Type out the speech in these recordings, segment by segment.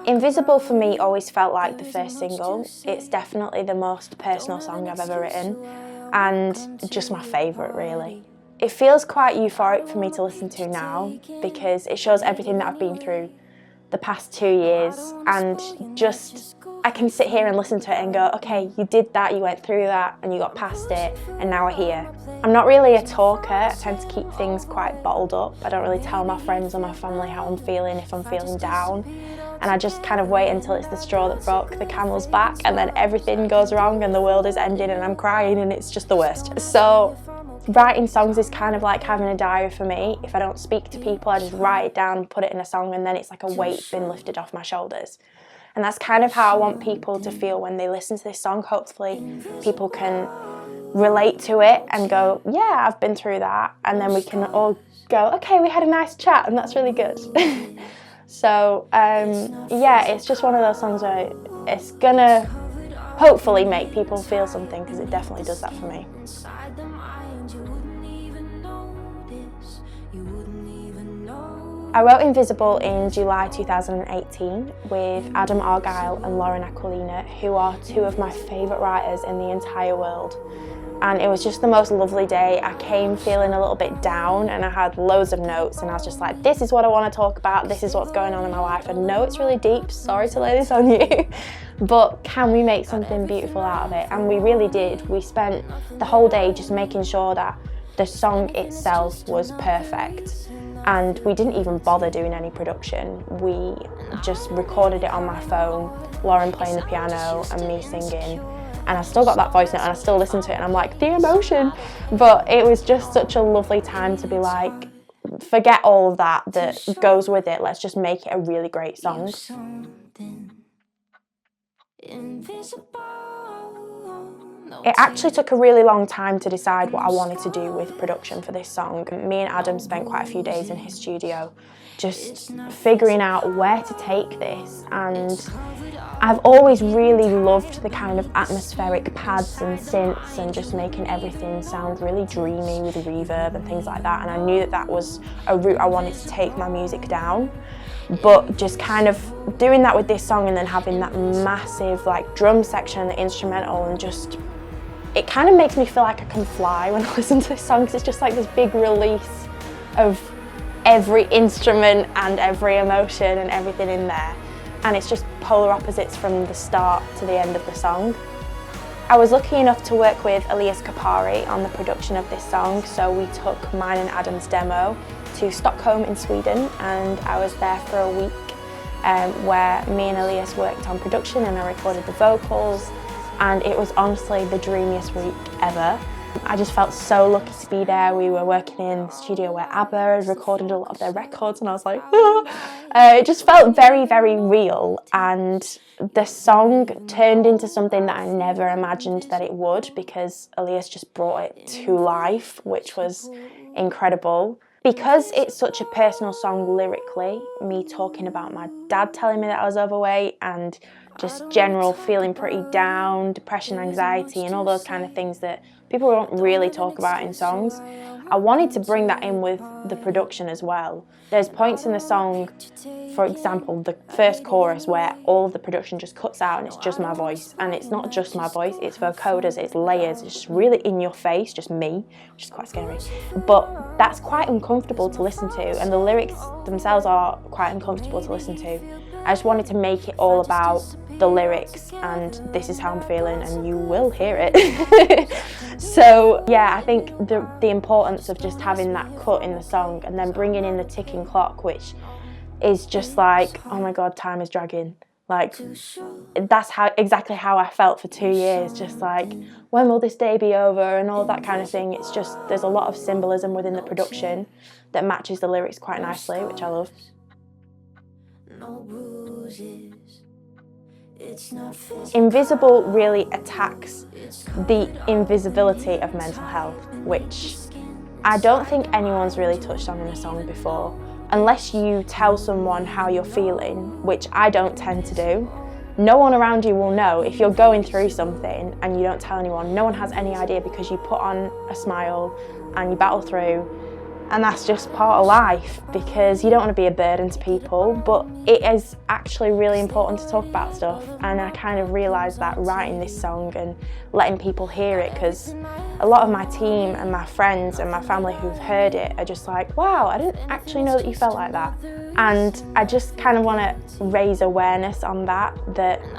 Invisible for me always felt like the first single. It's definitely the most personal song I've ever written and just my favourite really. It feels quite euphoric for me to listen to now because it shows everything that I've been through the past 2 years, and just I can sit here and listen to it and go, okay, you did that, you went through that and you got past it and now we're here. I'm not really a talker, I tend to keep things quite bottled up. I don't really tell my friends or my family how I'm feeling if I'm feeling down, and I just kind of wait until it's the straw that broke the camel's back, and then everything goes wrong and the world is ending and I'm crying and it's just the worst. So writing songs is kind of like having a diary for me. If I don't speak to people, I just write it down, put it in a song, and then it's like a weight being lifted off my shoulders. And that's kind of how I want people to feel when they listen to this song. Hopefully people can relate to it and go, yeah, I've been through that. And then we can all go, okay, we had a nice chat and that's really good. So yeah, it's just one of those songs where it's gonna hopefully make people feel something, because it definitely does that for me. I wrote Invisible in July 2018 with Adam Argyle and Lauren Aquilina, who are two of my favourite writers in the entire world. And it was just the most lovely day. I came feeling a little bit down and I had loads of notes, and I was just like, this is what I want to talk about, this is what's going on in my life. I know it's really deep, sorry to lay this on you, but can we make something beautiful out of it? And we really did. We spent the whole day just making sure that the song itself was perfect. And we didn't even bother doing any production. We just recorded it on my phone, Lauren playing the piano and me singing. And I still got that voice note and I still listen to it and I'm like, the emotion. But it was just such a lovely time to be like, forget all of that goes with it, let's just make it a really great song. It actually took a really long time to decide what I wanted to do with production for this song. Me and Adam spent quite a few days in his studio just figuring out where to take this, and I've always really loved the kind of atmospheric pads and synths and just making everything sound really dreamy with reverb and things like that, and I knew that that was a route I wanted to take my music down. But just kind of doing that with this song and then having that massive like drum section and the instrumental, and just it kind of makes me feel like I can fly when I listen to this song, because it's just like this big release of every instrument and every emotion and everything in there, and it's just polar opposites from the start to the end of the song. I was lucky enough to work with Elias Kapari on the production of this song, so we took mine and Adam's demo to Stockholm in Sweden, and I was there for a week where me and Elias worked on production and I recorded the vocals, and it was honestly the dreamiest week ever. I just felt so lucky to be there. We were working in the studio where ABBA had recorded a lot of their records, and I was like, it just felt very, very real, and the song turned into something that I never imagined that it would, because Elias just brought it to life, which was incredible. Because it's such a personal song lyrically, me talking about my dad telling me that I was overweight and just general feeling pretty down, depression, anxiety, and all those kind of things that people don't really talk about in songs, I wanted to bring that in with the production as well. There's points in the song, for example, the first chorus, where all of the production just cuts out and it's just my voice. And it's not just my voice, it's vocoders, it's layers, it's just really in your face, just me, which is quite scary. But that's quite uncomfortable to listen to, and the lyrics themselves are quite uncomfortable to listen to. I just wanted to make it all about the lyrics and this is how I'm feeling, and you will hear it. So yeah, I think the importance of just having that cut in the song and then bringing in the ticking clock, which is just like, oh my god, time is dragging. Like, that's exactly how I felt for 2 years, just like, when will this day be over, and all that kind of thing. It's just, there's a lot of symbolism within the production that matches the lyrics quite nicely, which I love. Invisible really attacks the invisibility of mental health, which I don't think anyone's really touched on in a song before. Unless you tell someone how you're feeling, which I don't tend to do, no one around you will know. If you're going through something and you don't tell anyone, no one has any idea, because you put on a smile and you battle through, And that's just part of life, because you don't want to be a burden to people, but it is actually really important to talk about stuff. And I kind of realised that writing this song and letting people hear it, because a lot of my team and my friends and my family who've heard it are just like, wow, I didn't actually know that you felt like that. And I just kind of want to raise awareness on that,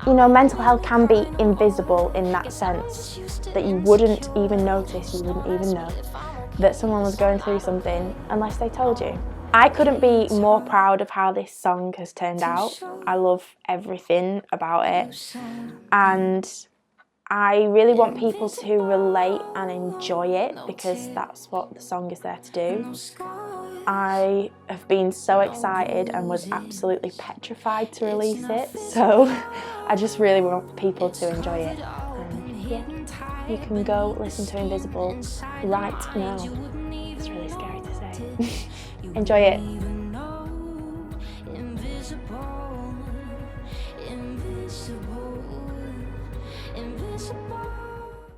you know, mental health can be invisible in that sense, that you wouldn't even notice, you wouldn't even know that someone was going through something unless they told you. I couldn't be more proud of how this song has turned out. I love everything about it, and I really want people to relate and enjoy it, because that's what the song is there to do. I have been so excited and was absolutely petrified to release it, so I just really want people to enjoy it. Yeah, you can go listen to Invisible right now. It's really scary to say. Enjoy it. Invisible.